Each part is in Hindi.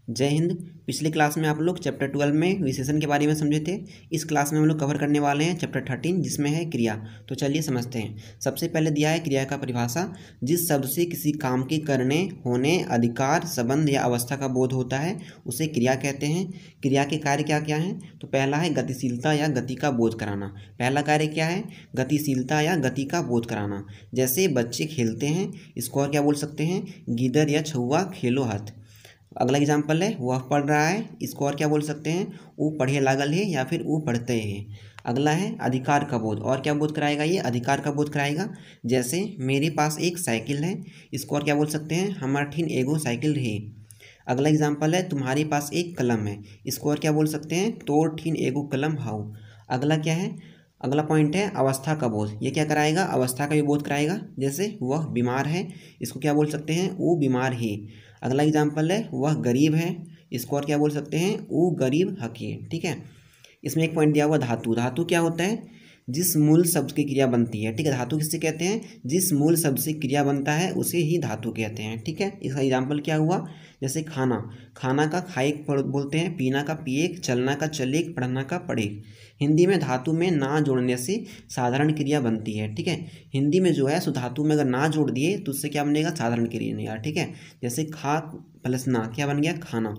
जय हिंद। पिछले क्लास में आप लोग चैप्टर 12 में विशेषण के बारे में समझे थे। इस क्लास में हम लोग कवर करने वाले हैं चैप्टर 13 जिसमें है क्रिया। तो चलिए समझते हैं। सबसे पहले दिया है क्रिया का परिभाषा। जिस शब्द से किसी काम के करने, होने, अधिकार, संबंध या अवस्था का बोध होता है उसे क्रिया कहते हैं। क्रिया के कार्य क्या क्या हैं? तो पहला है गतिशीलता या गति का बोध कराना। पहला कार्य क्या है? गतिशीलता या गति का बोध कराना। जैसे बच्चे खेलते हैं, इसको और क्या बोल सकते हैं? गिदर या छुआ खेलो हाथ। अगला एग्जाम्पल है वह पढ़ रहा है, इसको और क्या बोल सकते हैं? वो पढ़े लागल है या फिर वो पढ़ते हैं। अगला है अधिकार का बोध। और क्या बोध कराएगा? ये अधिकार का बोध कराएगा। जैसे मेरे पास एक साइकिल है, इसको और क्या बोल सकते हैं? हमार ठीन एगो साइकिल है। अगला एग्जाम्पल है तुम्हारे पास एक कलम है, इसको और क्या बोल सकते हैं? तोर ठीन एगो कलम हाउ। अगला क्या है? अगला पॉइंट है अवस्था का बोध। ये क्या कराएगा? अवस्था का भी बोध कराएगा। जैसे वह बीमार है, इसको क्या बोल सकते हैं? वो बीमार है। अगला एग्जाम्पल है वह गरीब है, इसको और क्या बोल सकते हैं? वो गरीब हकी। ठीक है। इसमें एक पॉइंट दिया हुआ धातु। धातु क्या होता है? जिस मूल शब्द की क्रिया बनती है। ठीक है। धातु किससे कहते हैं? जिस मूल शब्द से क्रिया बनता है उसे ही धातु कहते हैं। ठीक है। इसका एग्जाम्पल क्या हुआ? जैसे खाना, खाना का खाएक बोलते हैं, पीना का पिएक, चलना का चलेक, पढ़ना का पढ़ेक। हिंदी में धातु में ना जोड़ने से साधारण क्रिया बनती है। ठीक है। हिंदी में जो है सो धातु में अगर ना जोड़ दिए तो उससे क्या बनेगा? साधारण क्रिया बनेगा। ठीक है। जैसे खा प्लस ना क्या बन गया? खाना।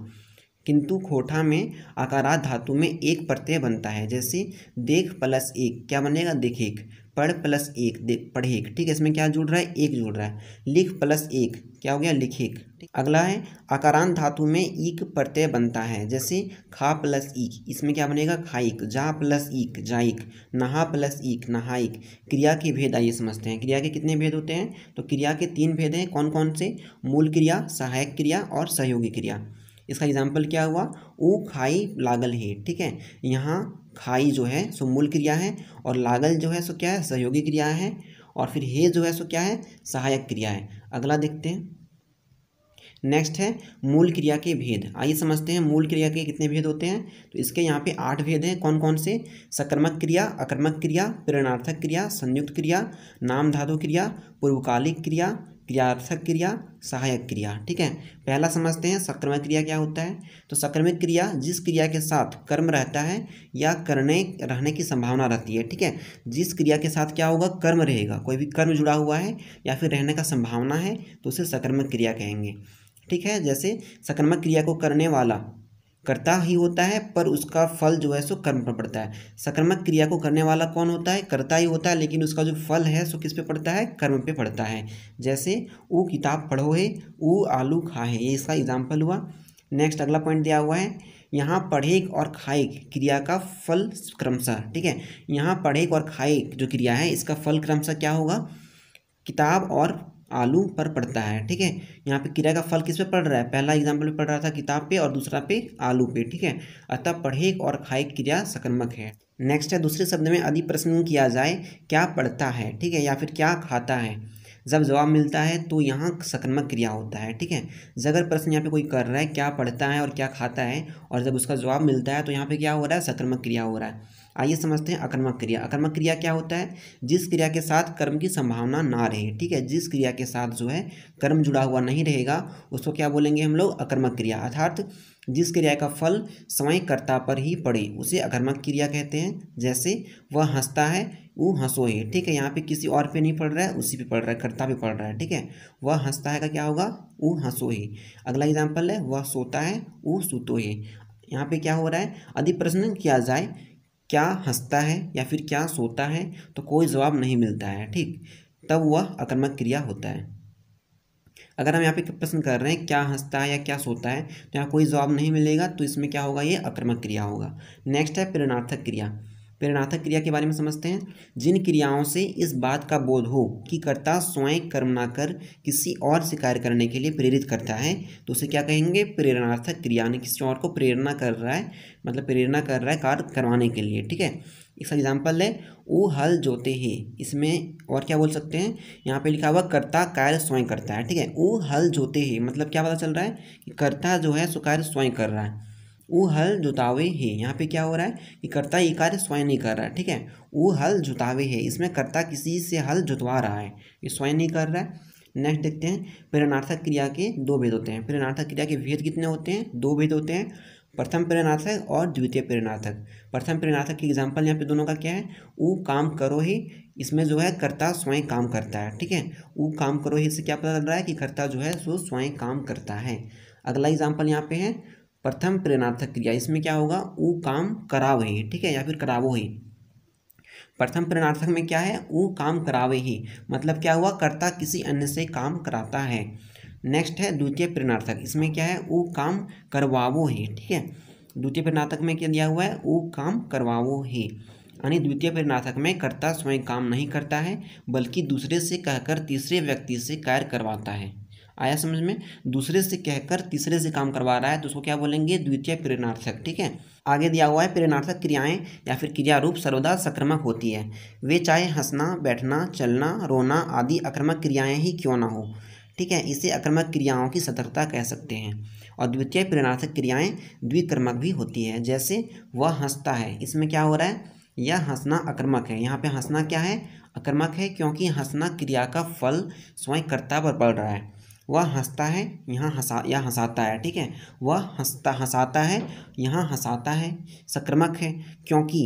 किंतु खोठा में आकारात धातु में एक प्रत्यय बनता है। जैसे देख प्लस एक क्या बनेगा? देखेक। पढ़ प्लस एक पढ़ेक। ठीक है। इसमें क्या जुड़ रहा है? एक जुड़ रहा है। लिख प्लस एक क्या हो गया? लिखेक। अगला है आकारांत धातु में ईक प्रत्यय बनता है। जैसे खा प्लस ईक, इसमें क्या बनेगा? खाइक। जा प्लस ईक जाइक। नहा प्लस ईक नहाइक। क्रिया के भेद आइए समझते हैं। क्रिया के कितने भेद होते हैं? तो क्रिया के 3 भेद हैं। कौन कौन से? मूल क्रिया, सहायक क्रिया और सहयोगी क्रिया। इसका एग्जाम्पल क्या हुआ? ऊ खाई लागल है। ठीक है। यहाँ खाई जो है सो मूल क्रिया है और लागल जो है सो क्या है? सहयोगी क्रिया है। और फिर हे जो है सो क्या है? सहायक क्रिया है। अगला देखते हैं। नेक्स्ट है मूल क्रिया के भेद। आइए समझते हैं मूल क्रिया के कितने भेद होते हैं। तो इसके यहाँ पे 8 भेद हैं। कौन कौन से? सकर्मक क्रिया, अकर्मक क्रिया, प्रेरणार्थक क्रिया, संयुक्त क्रिया, नाम धातु क्रिया, पूर्वकालिक क्रिया, क्रियार्थक क्रिया, सहायक क्रिया। ठीक है। पहला समझते हैं सकर्मक क्रिया क्या होता है। तो सकर्मक क्रिया जिस क्रिया के साथ कर्म रहता है या करने रहने की संभावना रहती है। ठीक है। जिस क्रिया के साथ क्या होगा? कर्म रहेगा, कोई भी कर्म जुड़ा हुआ है या फिर रहने का संभावना है तो उसे सकर्मक क्रिया कहेंगे। ठीक है। जैसे सकर्मक क्रिया को करने वाला कर्ता ही होता है पर उसका फल जो है सो कर्म पर पड़ता है। सकर्मक क्रिया को करने वाला कौन होता है? कर्ता ही होता है, लेकिन उसका जो फल है सो किस पे पड़ता है? कर्म पे पड़ता है। जैसे वो किताब पढ़ो है, वो आलू खाए, ये इसका एग्जाम्पल हुआ। नेक्स्ट अगला पॉइंट दिया हुआ है यहाँ पढ़ेक और खाएक क्रिया का फल क्रमशः। ठीक है। यहाँ पढ़ेक और खाएक जो क्रिया है इसका फल क्रमशः क्या होगा? किताब और आलू पर पड़ता है। ठीक है। यहाँ पे क्रिया का फल किस पे पड़ रहा है? पहला एग्जाम्पल पड़ रहा था किताब पे और दूसरा पे आलू पे। ठीक है। अतः पढ़ेक और खाएक क्रिया सकर्मक है। नेक्स्ट है दूसरे शब्द में यदि प्रश्न किया जाए क्या पढ़ता है, ठीक है, या फिर क्या खाता है, जब जवाब मिलता है तो यहाँ सकर्मक क्रिया होता है। ठीक है। अगर प्रश्न यहाँ पे कोई कर रहा है क्या पढ़ता है और क्या खाता है और जब उसका जवाब मिलता है तो यहाँ पे क्या हो रहा है? सकर्मक क्रिया हो रहा है। आइए समझते हैं अकर्मक क्रिया। अकर्मक क्रिया क्या होता है? जिस क्रिया के साथ कर्म की संभावना ना रहे। ठीक है। जिस क्रिया के साथ जो है कर्म जुड़ा हुआ नहीं रहेगा उसको क्या बोलेंगे हम लोग? अकर्मक क्रिया। अर्थात जिस क्रिया का फल स्वयं कर्ता पर ही पड़े उसे अकर्मक क्रिया कहते हैं। जैसे वह हंसता है, वो हंसो है। ठीक है। यहाँ पे किसी और पे नहीं पड़ रहा है, उसी पे पड़ रहा है, कर्ता पे पड़ रहा है। ठीक है। वह हंसता है का क्या होगा? वो हंसो है। अगला एग्जाम्पल है वह सोता है, वो सुतो है। यहाँ पे क्या हो रहा है? यदि प्रश्न किया जाए क्या हंसता है या फिर क्या सोता है तो कोई जवाब नहीं मिलता है। ठीक। तब वह अकर्मक क्रिया होता है। अगर हम यहाँ पे प्रश्न कर रहे हैं क्या हंसता है या क्या सोता है तो यहाँ कोई जवाब नहीं मिलेगा तो इसमें क्या होगा? ये अकर्मक क्रिया होगा। नेक्स्ट है प्रेरणार्थक क्रिया। प्रेरणार्थक क्रिया के बारे में समझते हैं। जिन क्रियाओं से इस बात का बोध हो कि कर्ता स्वयं कर्म ना कर किसी और से कार्य करने के लिए प्रेरित करता है तो उसे क्या कहेंगे? प्रेरणार्थक क्रिया। यानी किसी और को प्रेरणा कर रहा है, मतलब प्रेरणा कर रहा है कार्य करवाने के लिए। ठीक है। इसका एग्जाम्पल है वो हल जोते हैं। इसमें और क्या बोल सकते हैं? यहाँ पे लिखा हुआ कर्ता कार्य स्वयं करता है। ठीक है। वो हल जोते हैं मतलब क्या पता चल रहा है कि कर्ता जो है सो कार्य स्वयं कर रहा है। वो हल जुतावे है, यहाँ पे क्या हो रहा है कि कर्ता ये कार्य स्वयं नहीं कर रहा है। ठीक है। वो हल जुतावे है, इसमें कर्ता किसी से हल जुतवा रहा है, ये स्वयं नहीं कर रहा है। नेक्स्ट देखते हैं प्रेरणार्थक क्रिया के दो भेद होते हैं। प्रेरणार्थक क्रिया के भेद कितने होते हैं? दो भेद होते हैं, प्रथम प्रेरणार्थक और द्वितीय प्रेरणार्थक। प्रथम प्रेरणार्थक की एग्जाम्पल यहाँ पे दोनों का क्या है? ऊ काम करो ही, इसमें जो है कर्ता स्वयं काम करता है, ठीक है। ऊ काम करो ही से क्या पता चल रहा है कि कर्ता जो है सो स्वयं काम करता है। अगला एग्जाम्पल यहाँ पे है प्रथम प्रेरणार्थक क्रिया, इसमें क्या होगा? ऊ काम कराव ही, ठीक है, या फिर करावो ही। प्रथम प्रेरणार्थक में क्या है? ऊ काम करावे ही, मतलब क्या हुआ? कर्ता किसी अन्य से काम कराता है। नेक्स्ट है द्वितीय प्रेरणार्थक, इसमें क्या है? ऊ काम करवावो ही, ठीक है। द्वितीय प्रेरणार्थक में क्या दिया हुआ है? ऊ काम करवावो ही, यानी द्वितीय प्रेरणार्थक में कर्ता स्वयं काम नहीं करता है बल्कि दूसरे से कहकर तीसरे व्यक्ति से कार्य करवाता है। आया समझ में? दूसरे से कहकर तीसरे से काम करवा रहा है तो उसको क्या बोलेंगे? द्वितीय प्रेरणार्थक, ठीक है। आगे दिया हुआ है प्रेरणार्थक क्रियाएं या फिर क्रिया रूप सर्वदा सक्रमक होती है, वे चाहे हंसना, बैठना, चलना, रोना आदि आक्रामक क्रियाएं ही क्यों ना हो, ठीक है। इसे आक्रामक क्रियाओं की सतर्कता कह सकते हैं। और द्वितीय प्रेरणार्थक क्रियाएं द्विक्रमक भी होती है, जैसे वह हंसता है, इसमें क्या हो रहा है? यह हंसना आक्रामक है। यहाँ पे हंसना क्या है? आक्रामक है, क्योंकि हंसना क्रिया का फल स्वयं कर्ता पर पड़ रहा है। वह हंसता है, यहाँ हंसाता है, ठीक है। वह हंसाता है, यहाँ हंसाता है, सक्रमक है, क्योंकि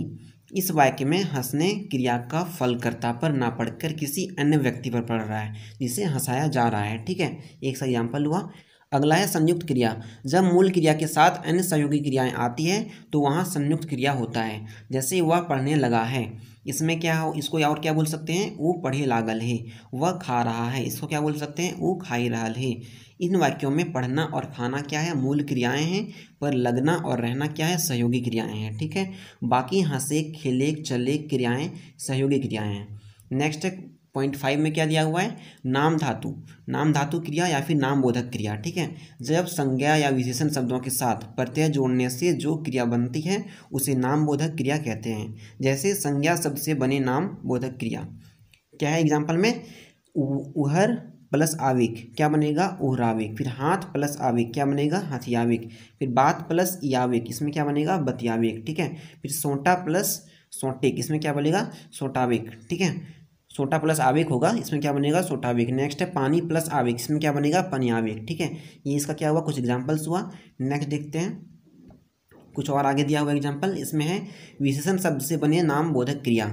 इस वाक्य में हंसने क्रिया का फल कर्ता पर ना पड़कर किसी अन्य व्यक्ति पर पड़ रहा है जिसे हंसाया जा रहा है, ठीक है। एक सा एग्जाम्पल हुआ। अगला है संयुक्त क्रिया। जब मूल क्रिया के साथ अन्य सहयोगी क्रियाएं आती है तो वहाँ संयुक्त क्रिया होता है, जैसे वह पढ़ने लगा है, इसमें क्या हो? इसको और क्या बोल सकते हैं? वो पढ़े लागल है। वह खा रहा है, इसको क्या बोल सकते हैं? वो खाई रहल है। इन वाक्यों में पढ़ना और खाना क्या है? मूल क्रियाएं हैं, पर लगना और रहना क्या है? सहयोगी क्रियाएं हैं, ठीक है। बाकी हंसे, खेले, चले क्रियाएं सहयोगी क्रियाएं हैं। नेक्स्ट 0.5 में क्या दिया हुआ है? नाम धातु। नाम धातु क्रिया या फिर नाम बोधक क्रिया, ठीक है। जब संज्ञा या विशेषण शब्दों के साथ प्रत्यय जोड़ने से जो क्रिया बनती है उसे नाम बोधक क्रिया कहते हैं। जैसे संज्ञा शब्द से बने नाम बोधक क्रिया क्या है? एग्जाम्पल में उहर प्लस आविक क्या बनेगा? उहराविक। फिर हाथ प्लस आविक क्या बनेगा? हथियाविक। फिर बात प्लस याविक, इसमें क्या बनेगा? बतियाविक, ठीक है। फिर सोंटा प्लस सोंटिक, इसमें क्या बनेगा? सोटाविक, ठीक है। सोटा प्लस आविक होगा, इसमें क्या बनेगा? सोटाविक। नेक्स्ट है पानी प्लस आविक, इसमें क्या बनेगा? पनियाविक, ठीक है। ये इसका क्या हुआ? कुछ एग्जाम्पल्स हुआ। नेक्स्ट देखते हैं कुछ और आगे दिया हुआ एग्जाम्पल। इसमें है विशेषण शब्द से बने नाम बोधक क्रिया,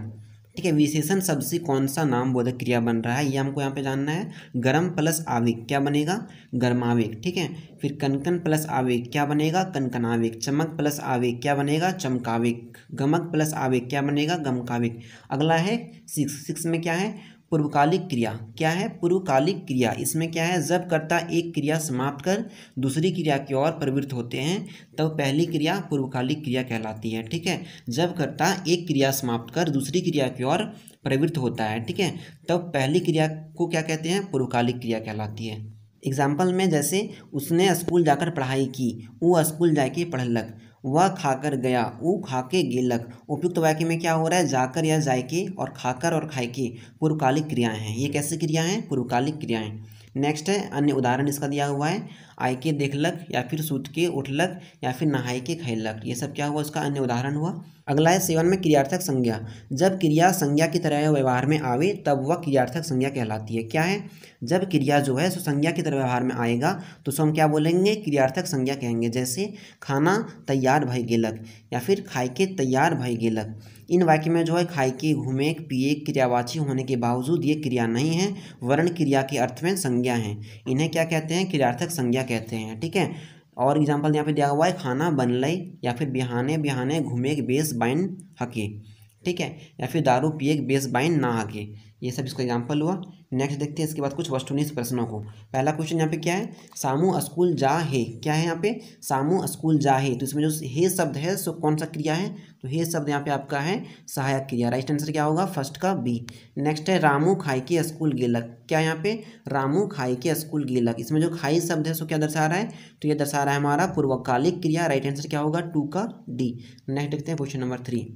ठीक है। विशेषण शब्द से कौन सा नाम बोधक क्रिया बन रहा है ये हमको यहाँ पे जानना है। गरम प्लस आविक क्या बनेगा? गर्माविक, ठीक है। फिर कनकन प्लस आविक क्या बनेगा? कनकनाविक। चमक प्लस आविक क्या बनेगा? चमकाविक। गमक प्लस आविक क्या बनेगा? गमकाविक। अगला है 6 में क्या है? पूर्वकालिक क्रिया। क्या है? पूर्वकालिक क्रिया। इसमें क्या है? जब कर्ता एक क्रिया समाप्त कर दूसरी क्रिया की ओर प्रवृत्त होते हैं तब पहली क्रिया पूर्वकालिक क्रिया कहलाती है, ठीक है। जब कर्ता एक क्रिया समाप्त कर दूसरी क्रिया की ओर प्रवृत्त होता है, ठीक है, तब पहली क्रिया को क्या कहते हैं? पूर्वकालिक क्रिया कहलाती है। एग्जाम्पल में जैसे उसने स्कूल जाकर पढ़ाई की, वो स्कूल जाके पढ़लक। वह खाकर गया, वो खाके गेलक। उपयुक्त वाक्य में क्या हो रहा है? जाकर या जायके और खाकर और खायके पूर्वकालिक क्रियाएं हैं। ये कैसे क्रियाएं हैं? पूर्वकालिक क्रियाएं। नेक्स्ट है अन्य उदाहरण इसका दिया हुआ है। आय के देखलक या फिर सूत के उठलक या फिर नहाय के खैलक, ये सब क्या हुआ? इसका अन्य उदाहरण हुआ। अगला है 7 में क्रियार्थक संज्ञा। जब क्रिया संज्ञा की तरह व्यवहार में आवे तब वह क्रियार्थक संज्ञा कहलाती है। क्या है? जब क्रिया जो है सो संज्ञा की तरह व्यवहार में आएगा तो उसको हम क्या बोलेंगे? क्रियार्थक संज्ञा कहेंगे। जैसे खाना तैयार भई गेलक या फिर खाए के तैयार भई गेलक। इन वाक्य में जो है खाए के, घूमे, पिए क्रियावाची होने के बावजूद ये क्रिया नहीं है, वर्ण क्रिया के अर्थ में संज्ञा है। इन्हें क्या कहते हैं? क्रियार्थक संज्ञा कहते हैं, ठीक है। और एग्जाम्पल यहाँ पे दिया हुआ है खाना बनलई या फिर बिहाने बिहाने घूमे के बेस बाइन हके, ठीक है, या फिर दारू पिए के बेस बाइन ना हके। ये सब इसका एग्जाम्पल हुआ। नेक्स्ट देखते हैं इसके बाद कुछ वस्तुनिष्ठ प्रश्नों को। पहला क्वेश्चन यहाँ पे क्या है? सामू स्कूल जा है। क्या है यहाँ पे? सामू स्कूल जा है। तो इसमें जो हे शब्द है सो कौन सा क्रिया है? तो हे शब्द यहाँ पे आपका है सहायक क्रिया। राइट आंसर क्या होगा? फर्स्ट का बी। नेक्स्ट है रामू खाई के स्कूल गेलक। क्या यहाँ पे? रामू खाई के स्कूल गेलक। इसमें जो खाई शब्द है सो क्या दर्शा रहा है? तो ये दर्शा रहा है हमारा पूर्वकालिक क्रिया। राइट आंसर क्या होगा? 2 का डी। नेक्स्ट देखते हैं क्वेश्चन नंबर 3।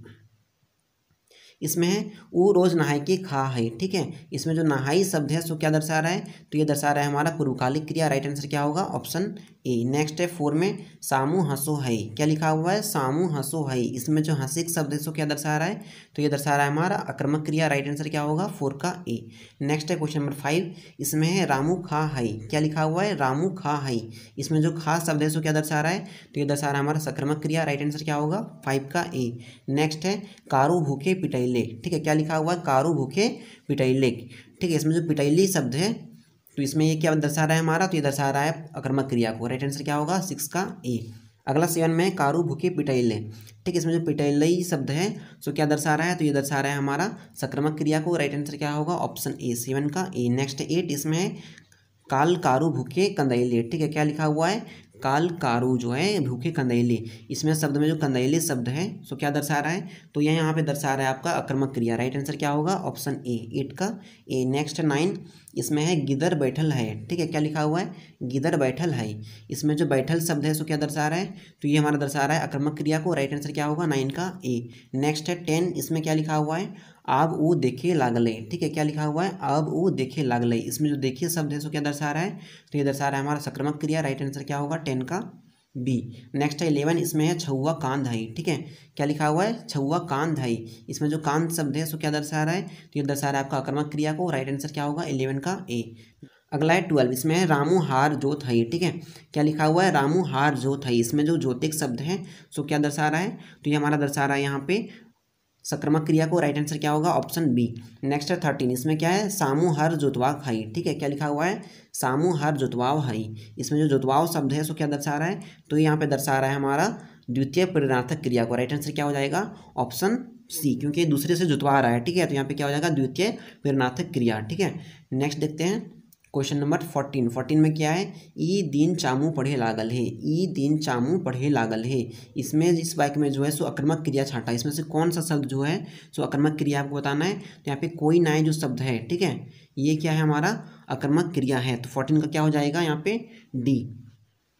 इसमें है वो रोज नहाई के खा है, ठीक है। इसमें जो नहाई शब्द है सो क्या दर्शा रहा है? तो ये दर्शा रहा है हमारा पूर्वकालिक क्रिया। राइट आंसर क्या होगा? Option A. नेक्स्ट है 4 में सामू हंसो है, क्या लिखा हुआ है, सामू हंसो है। इसमें जो हंसे शब्द है सो क्या दर्शा रहा है, तो ये दर्शा रहा है हमारा आक्रामक क्रिया। राइट आंसर क्या होगा 4 का ए। नेक्स्ट है क्वेश्चन नंबर 5, इसमें है रामू खा है, क्या लिखा हुआ है, रामू खा है। इसमें जो खा शब्द है सो क्या दर्शा रहा है, तो ये दर्शा रहा है हमारा सक्रमक क्रिया। राइट आंसर क्या होगा 5 का ए। नेक्स्ट है कारू भूखे पिटैले, ठीक है, क्या लिखा हुआ है, कारू भूखे पिटैले, ठीक है। इसमें जो पिटैली शब्द है तो इसमें ये क्या दर्शा रहा है हमारा, तो ये दर्शा रहा है आक्रामक क्रिया को। राइट आंसर क्या होगा 6 का ए। अगला 7 में कारू भूखे पिटैले, ठीक है। इसमें जो पिटैले शब्द है सो क्या दर्शा रहा है, तो ये दर्शा रहा है हमारा सक्रमक क्रिया को। राइट आंसर क्या होगा ऑप्शन ए 7 का ए। नेक्स्ट 8, इसमें है काल कारू भूखे कंदैले, ठीक है, क्या लिखा हुआ है, काल कारू जो है भूखे कंदैले। इसमें शब्द में जो कंदैले शब्द है सो क्या दर्शा रहा है, तो यह यहाँ पे दर्शा रहा है आपका आक्रामक क्रिया। राइट आंसर क्या होगा ऑप्शन ए 8 का ए। नेक्स्ट 9, इसमें है गिदर बैठल है, ठीक है, क्या लिखा हुआ है, गिदर बैठल है। इसमें जो बैठल शब्द है सो क्या दर्शा रहा है, तो ये हमारा दर्शा रहा है आक्रामक क्रिया को। राइट आंसर क्या होगा 9 का ए। नेक्स्ट है 10, इसमें क्या लिखा हुआ है, आब ऊ देखे लागले, ठीक है, क्या लिखा हुआ है, आब ऊ देखे लागले। इसमें जो देखिए शब्द है सो क्या दर्शा रहा है, तो ये दर्शा रहा है हमारा सक्रमक क्रिया। राइट आंसर क्या होगा 10 का बी। नेक्स्ट है 11, इसमें है छुआ कांध है, ठीक है, क्या लिखा हुआ है, छुआ कांध है। इसमें जो कांध शब्द है सो क्या दर्शा रहा है, तो ये दर्शा रहा है आपका आक्रामक क्रिया को। राइट आंसर क्या होगा 11 का ए। अगला है 12, इसमें है रामू हार जोत है, ठीक है, क्या लिखा हुआ है, रामू हार जोत है। इसमें जो ज्योतिक शब्द है सो क्या दर्शा रहा है, तो ये हमारा दर्शा रहा है यहाँ पे सक्रमक क्रिया को। राइट आंसर क्या होगा ऑप्शन बी। नेक्स्ट है 13, इसमें क्या है, सामू हर जोतवा खाई, ठीक है, क्या लिखा हुआ है, सामू हर जोतवाव हई। इसमें जो जोतवाव शब्द है सो क्या दर्शा रहा है, तो यहाँ पे दर्शा रहा है हमारा द्वितीय प्रेरणार्थक क्रिया को। राइट आंसर क्या हो जाएगा ऑप्शन सी, क्योंकि दूसरे से जुतवा रहा है, ठीक है, तो यहाँ पे क्या हो जाएगा द्वितीय प्रेरणार्थक क्रिया, ठीक है। नेक्स्ट देखते हैं क्वेश्चन नंबर 14 में क्या है, ई दिन चामू पढ़े लागल है, ई दिन चामू पढ़े लागल है। इसमें इस वाक्य में जो है सो आक्रामक क्रिया छाटा, इसमें से कौन सा शब्द जो है सो आक्रामक क्रिया आपको बताना है। तो यहाँ पे कोई नाय जो शब्द है, ठीक है, ये क्या है हमारा आक्रामक क्रिया है, तो 14 का क्या हो जाएगा यहाँ पे डी।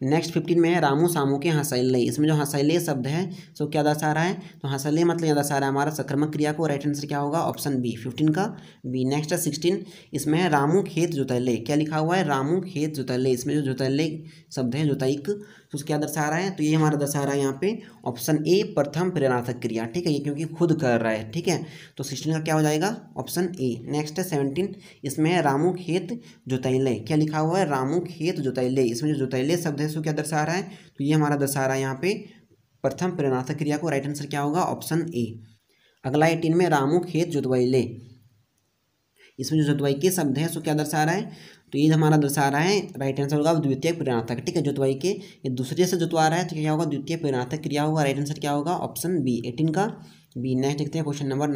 नेक्स्ट 15 में है रामू सामू के हंसैले। इसमें जो हंसैले शब्द है सो क्या दर्शा रहा है, तो हंसैले मतलब यह दर्शा रहा है हमारा सक्रमक क्रिया को। राइट आंसर क्या होगा ऑप्शन बी 15 का बी। नेक्स्ट 16, इसमें है रामू खेत जोतैले, क्या लिखा हुआ है, रामू खेत जोतैले। इसमें जो जोतैले शब्द है जोताइक, तो क्या दर्शा रहा है, तो ये हमारा दर्शा रहा है यहाँ पे ऑप्शन ए प्रथम प्रेरणार्थक क्रिया, ठीक है, ये क्योंकि खुद कर रहा है, ठीक है, तो 16 का क्या हो जाएगा ऑप्शन ए। नेक्स्ट है 17, इसमें है रामू खेत जोतैले, क्या लिखा हुआ है, रामू खेत जोतैले। इसमें जो जोतैले शब्द है सो क्या दर्शा रहा है, तो ये हमारा दर्शा रहा है यहाँ पे प्रथम प्रेरणार्थक क्रिया को। राइट आंसर क्या होगा ऑप्शन ए। अगला 18 में रामू खेत जोतवैले। इसमें जो जोतवाई के शब्द है सो क्या दर्शा रहा है, तो ये हमारा दर्शा रहा है राइट आंसर होगा द्वितीय प्रेरणार्थक, ठीक है, जोतवाई के ये दूसरे से जोतवा रहा है तो क्या होगा द्वितीय प्रेरणार्थक क्रिया होगा। राइट आंसर क्या होगा ऑप्शन बी 18 का बी। नेक्स्ट देखते हैं क्वेश्चन नंबर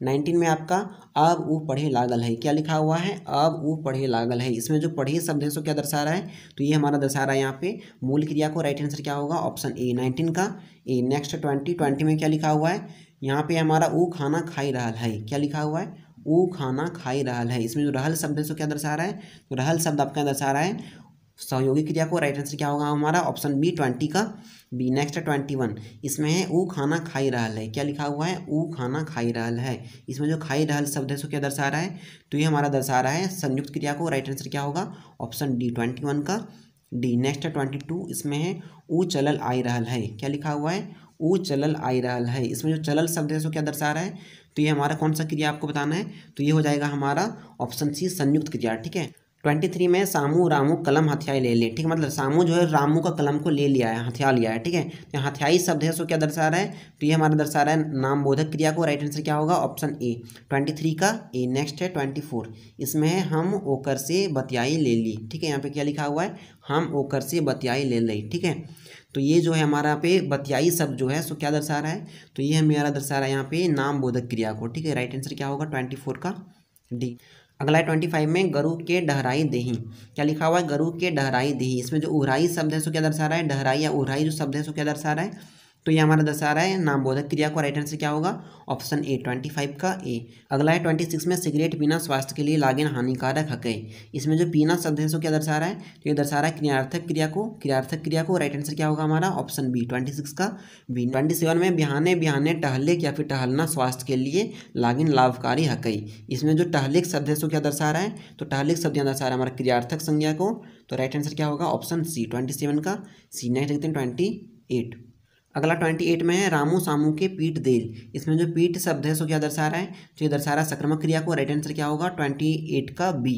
19 में आपका अब ऊ पढ़े लागल है, क्या लिखा हुआ है, अब ऊ पढ़े लागल है। इसमें जो पढ़े शब्द है सो क्या दर्शा रहा है, तो ये हमारा दर्शा रहा है यहाँ पे मूल क्रिया को। राइट आंसर क्या होगा ऑप्शन ए 19 का ए। नेक्स्ट 20 में क्या लिखा हुआ है, यहाँ पे हमारा ऊ खाना खाई रहा है, क्या लिखा हुआ है, ऊ खाना खाई रहा है। इसमें जो रहल शब्द है सो क्या दर्शा रहा है, तो रहल शब्द आपका दर्शा रहा है सहयोगी क्रिया को। राइट आंसर क्या होगा हमारा ऑप्शन बी 20 का बी। नेक्स्ट 21, इसमें है ऊ खाना खाई रहा है, क्या लिखा हुआ है, ऊ खाना खाई रहा है। इसमें जो खाई रहल शब्द है सो क्या दर्शा रहा है, तो ये हमारा दर्शा रहा है संयुक्त क्रिया को। राइट आंसर क्या होगा ऑप्शन डी 21 का डी। नेक्स्ट 22, इसमें है ऊ चलल आई रहा है, क्या लिखा हुआ है, ऊ चलल आई रहा है। इसमें जो चलल शब्द है सो क्या दर्शा रहा है, तो ये हमारा कौन सा क्रिया आपको बताना है, तो ये हो जाएगा हमारा ऑप्शन सी संयुक्त क्रिया, ठीक है। 23 में सामू रामू कलम हथियाई ले ले, ठीक है, मतलब सामू जो है रामू का कलम को ले लिया है, हथिया लिया है, ठीक है। तो हथियाई शब्द है सो क्या दर्शा रहा है, तो ये हमारा दर्शा रहा है नाम बोधक क्रिया को। राइट आंसर क्या होगा ऑप्शन ए 23 का ए। नेक्स्ट है 24, इसमें है हम ओकर से बतियाई ले ली, ठीक है, यहाँ पे क्या लिखा हुआ है, हम ओकर से बतियाई ले ली, ठीक है। तो ये जो है हमारा यहाँ पे बतियाई शब्द जो है सो क्या दर्शा रहा है, तो ये हमारा दर्शा रहा है यहाँ पे नाम बोधक क्रिया को, ठीक है। राइट आंसर क्या होगा 24 का डी। अगला है 25 में गरु के डहराई देही, क्या लिखा हुआ है, गरु के डहराई देही। इसमें जो उहराई शब्द है सो क्या दर्शा रहा है, डहराई या उहराई जो शब्द है सो क्या दर्शा रहा है, तो ये हमारा दर्शा रहा है नामबोधक क्रिया को। राइट आंसर क्या होगा? ऑप्शन ए 25 का ए। अगला है 26 में सिगरेट पीना स्वास्थ्य के लिए लागेन हानिकारक है। इसमें जो पीना शब्द है सो क्या दर्शा रहा है? तो ये दर्शा रहा है क्रियार्थक क्रिया को। क्रियार्थक क्रिया को। राइट आंसर क्या होगा हमारा? ऑप्शन बी 26 का बी। 27 में बिहाने बिहाने टहले या फिर टहलना स्वास्थ्य के लिए लागेन लाभकारी है। इसमें जो टहलिक शब्द है सो क्या दर्शा रहा है? तो टहलिक शब्द यहाँ दर्शा रहा है हमारा क्रियार्थक संज्ञा को। तो राइट आंसर क्या होगा? ऑप्शन सी 27 का सी। नेक्स्ट देखते हैं 28। अगला 28 में है रामू सामू के पीठ देल। इसमें जो पीठ शब्द है सो क्या दर्शा रहा है? तो ये दर्शा रहा है सक्रामक क्रिया को। राइट आंसर क्या होगा? 28 का बी।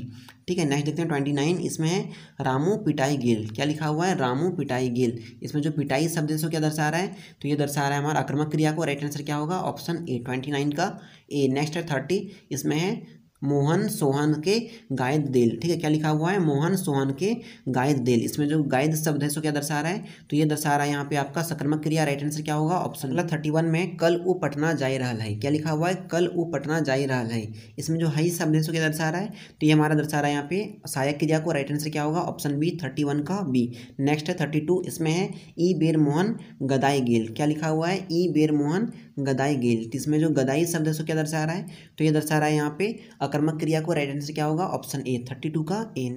ठीक है, नेक्स्ट देखते हैं 29। इसमें है रामू पिटाई गेल। क्या लिखा हुआ है? रामू पिटाई गेल। इसमें जो पिटाई शब्द है सो क्या दर्शा रहा है? तो ये दर्शा रहा है हमारा आक्रामक क्रिया को। राइट आंसर क्या होगा? ऑप्शन ए 29 का ए। नेक्स्ट है 30। इसमें है मोहन सोहन के गायद देल। ठीक है, क्या लिखा हुआ है? मोहन सोहन के गायद देल। इसमें जो गायद शब्द है सो क्या दर्शा रहा है? तो ये दर्शा रहा है यहाँ पे आपका सक्रामक क्रिया। राइट आंसर क्या होगा? ऑप्शन 31 में कल उ पटना जाई रहल है। क्या लिखा हुआ है? कल उ पटना जाई रहल है। इसमें जो हई शब्द है सो क्या दर्शा रहा है? तो ये हमारा दर्शा रहा है यहाँ पे सहायक क्रिया को। राइट आंसर क्या होगा? ऑप्शन बी 31 का बी। नेक्स्ट है 32। इसमें है ई बेर मोहन गदाई गेल। क्या लिखा हुआ है? ई बेर मोहन गदाई गेल। इसमें जो गदाई शब्द है सो क्या दर्शा रहा है? तो ये दर्शा रहा है यहाँ पे अकर्मक क्रिया को। राइट आंसर क्या होगा? ऑप्शन ए 32 का ए।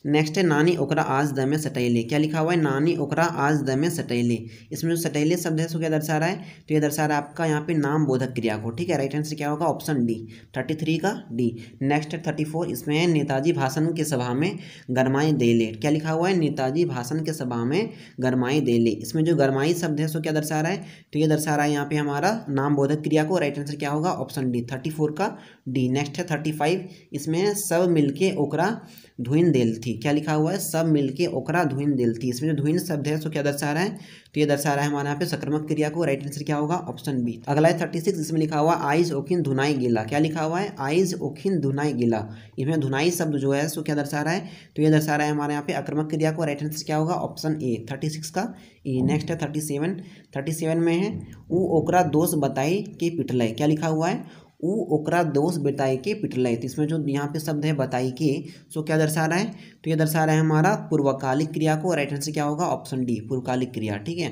नेक्स्ट है नानी ओकरा आज दमे सटैले। क्या लिखा हुआ है? नानी ओकरा आज दमे सटैले। इसमें जो सटैले शब्द है सो क्या दर्शा रहा है? तो ये दर्शा रहा है आपका यहाँ पे नाम बोधक क्रिया को। ठीक है, राइट आंसर क्या होगा? ऑप्शन डी 33 का डी। नेक्स्ट है 34। इसमें है नेताजी भाषण के सभा में गरमाई देले। क्या लिखा हुआ है? नेताजी भाषण के सभा में गरमाई देले। इसमें जो गरमाई शब्द है सो क्या दर्शा रहा है? तो ये दर्शा रहा है यहाँ पे हमारा नाम बोधक क्रिया को। राइट आंसर क्या होगा? ऑप्शन डी 34 का डी। नेक्स्ट है 35। इसमें सब मिलके ओकरा धुइन देल थी। क्या लिखा हुआ है? सब मिलके ओकरा धुइन देल थी। इसमें जो धुइन शब्द है सो क्या दर्शा रहा है? तो ये दर्शा रहा है हमारे यहाँ पे सक्रामक क्रिया को। राइट आंसर क्या होगा? Option B. अगला है 36। इसमें लिखा हुआ आइज ओखिन धुनाई गिला। क्या लिखा हुआ है? आइज ओखिन धुनाई गिला। इसमें धुनाई शब्द जो है सो क्या दर्शा रहा है? तो ये दर्शा रहा है हमारे यहाँ पे आक्रामक क्रिया को। राइट आंसर क्या होगा? ऑप्शन ए 36 का ए। नेक्स्ट है 37। 37 में है ऊ ओकरा दोष बताई के पिटलय। क्या लिखा हुआ है? ऊ ओकरा दोष बताई के पिटलय। तो इसमें जो यहाँ पे शब्द है बताई के सो क्या दर्शा रहा है? तो ये दर्शा रहा है हमारा पूर्वकालिक क्रिया को। राइट आंसर क्या होगा? ऑप्शन डी पूर्वकालिक क्रिया। ठीक है,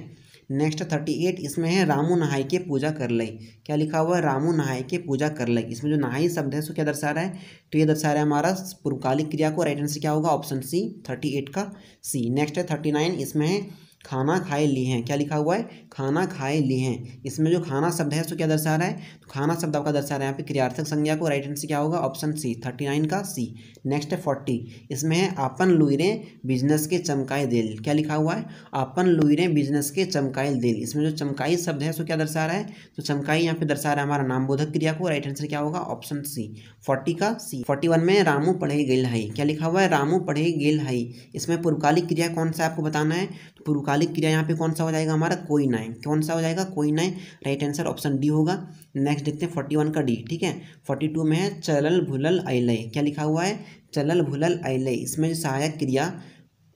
नेक्स्ट 38। इसमें है रामू नहाई के पूजा कर लई। क्या लिखा हुआ है? रामू नहाई के पूजा कर लई। इसमें जो नहाई शब्द है सो क्या दर्शा रहा है? तो ये दर्शा रहा है हमारा पूर्वकालिक क्रिया को। राइट आंसर क्या होगा? ऑप्शन सी 38 का सी। नेक्स्ट है 39। इसमें है खाना खाए ली हैं। क्या लिखा हुआ है? खाना खाए ली हैं। इसमें जो खाना शब्द है सो क्या दर्शा रहा है? तो खाना शब्द आपका दर्शा रहा है यहाँ पे क्रियार्थक संज्ञा को। राइट आंसर क्या होगा? ऑप्शन सी 39 का सी। नेक्स्ट है 40। इसमें है आपन लुइरे बिजनेस के चमकाए दिल। क्या लिखा हुआ है? आपन लुइरे बिजनेस के चमकाए दिल। इसमें जो चमकाई शब्द है सो क्या दर्शा रहा है? तो चमकाई यहाँ पे दर्शा रहा है हमारा नामबोधक क्रिया को। राइट आंसर क्या होगा? ऑप्शन सी 40 का सी। 41 में रामू पढ़े गेल है। क्या लिखा हुआ है? रामू पढ़े गेल है। इसमें पूर्वकालिक क्रिया कौन सा आपको बताना है? तो पूर्वकालिक क्रिया यहाँ पे कौन सा हो जाएगा हमारा? कोई ना। कौन सा हो जाएगा? कोई ना। राइट आंसर ऑप्शन डी होगा। नेक्स्ट देखते हैं 41 का डी। ठीक है, 42 में है चलल भुलल अइले। क्या लिखा हुआ है? चलल भुलल अइले। इसमें जो सहायक क्रिया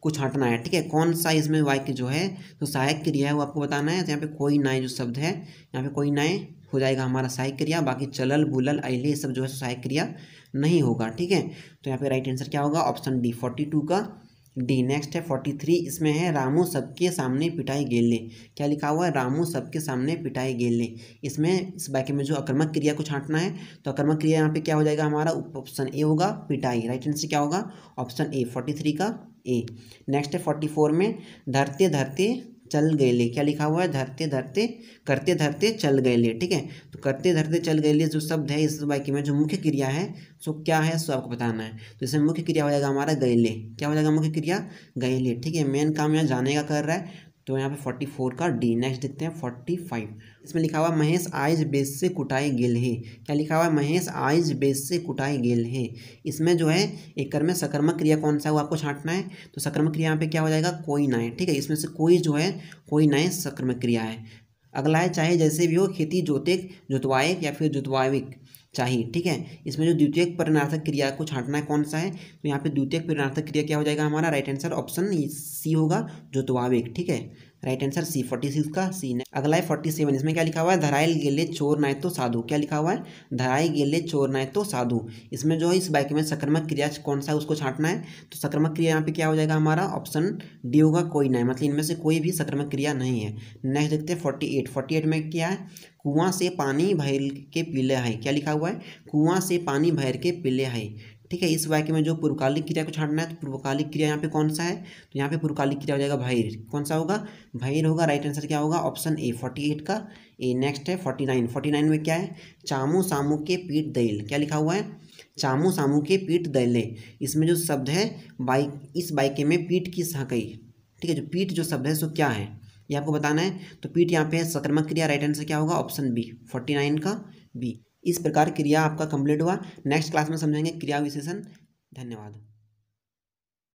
को छांटना है। ठीक है, कौन सा इसमें वाक्य जो है तो सहायक क्रिया है वो आपको बताना है। तो यहाँ पे कोई ना जो शब्द है यहाँ पे कोई ना हो जाएगा हमारा सहायक क्रिया। बाकी चलल भुलल अइले ये सब जो है सहायक क्रिया नहीं होगा। ठीक है, तो यहाँ पे राइट आंसर क्या होगा? ऑप्शन डी 42 का डी। नेक्स्ट है 43। इसमें है रामू सबके सामने पिटाई गेले। क्या लिखा हुआ है? रामू सबके सामने पिटाई गेले। इसमें इस वाक्य में जो अकर्मक क्रिया को छांटना है तो अकर्मक क्रिया यहाँ पे क्या हो जाएगा हमारा? ऑप्शन ए होगा पिटाई। राइट आंसर क्या होगा? ऑप्शन ए 43 का ए। नेक्स्ट है 44 में धरते धरते चल गए। क्या लिखा हुआ है? धरते धरते करते धरते चल गए। ठीक है, तो करते धरते चल गए जो शब्द है इस वाक्य में जो मुख्य क्रिया है सो क्या है सो आपको बताना है। तो इसमें मुख्य क्रिया हो जाएगा हमारा गैले। क्या हो जाएगा मुख्य क्रिया? गैले। ठीक है, मेन काम यहाँ जाने का कर रहा है तो यहाँ पे 44 का डी। नेक्स्ट देखते हैं 45। इसमें लिखा हुआ महेश आइज बेस से कुटाई गेल है। क्या लिखा हुआ है? महेश आइज बेस से कुटाई गेल है। इसमें जो है एक में सकर्मक क्रिया कौन सा है वो आपको छांटना है। तो सकर्मक क्रिया यहाँ पे क्या हो जाएगा? कोई ना है। ठीक है, इसमें से कोई जो है कोई ना सकर्मक क्रिया है। अगला है चाहे जैसे भी हो खेती जोते जोतवाए या फिर जोतवाविक चाहिए। ठीक है, इसमें जो द्वितीयक परिणार्थक क्रिया को छांटना है कौन सा है? तो यहाँ पे द्वितीयक परिणार्थक क्रिया क्या हो जाएगा हमारा? राइट आंसर ऑप्शन सी होगा जोतवाविक। ठीक है, राइट आंसर सी 46 का सी। अगला है 47, इसमें क्या लिखा हुआ है, धराइल गेले चोर नाय तो साधु। क्या लिखा हुआ है, धराई गेले चोर नाय तो साधु। इसमें जो है इस वाक्य में सकर्मक क्रिया कौन सा है उसको छांटना है। तो सकर्मक क्रिया यहाँ पे क्या हो जाएगा हमारा, ऑप्शन डी होगा, कोई नहीं, मतलब इनमें से कोई भी सकर्मक क्रिया नहीं है। नेक्स्ट देखते हैं 48 में क्या है, कुआं से पानी भर के पीले है। क्या लिखा हुआ है, कुआं से पानी भर के पीले है। ठीक है, इस वाक्य में जो पूर्वकालिक क्रिया को छांटना है, तो पूर्वकालिक क्रिया यहाँ पे कौन सा है, तो यहाँ पे पूर्वकालिक क्रिया हो जाएगा भैर। कौन सा होगा, भैर होगा। राइट आंसर क्या होगा, ऑप्शन ए 48 का ए। नेक्स्ट है 49 में क्या है, चामू सामू के पीठ दैल। क्या लिखा हुआ है, चामू सामू के पीठ दैले। इसमें जो शब्द है इस वाक्य में पीठ की सहकई। ठीक है, जो पीठ जो शब्द है सो क्या है ये आपको बताना है। तो पीठ यहाँ पे है सकर्मक क्रिया। राइट आंसर क्या होगा, ऑप्शन बी 49 का बी। इस प्रकार क्रिया आपका कंप्लीट हुआ। नेक्स्ट क्लास में समझेंगे क्रिया विशेषण। धन्यवाद।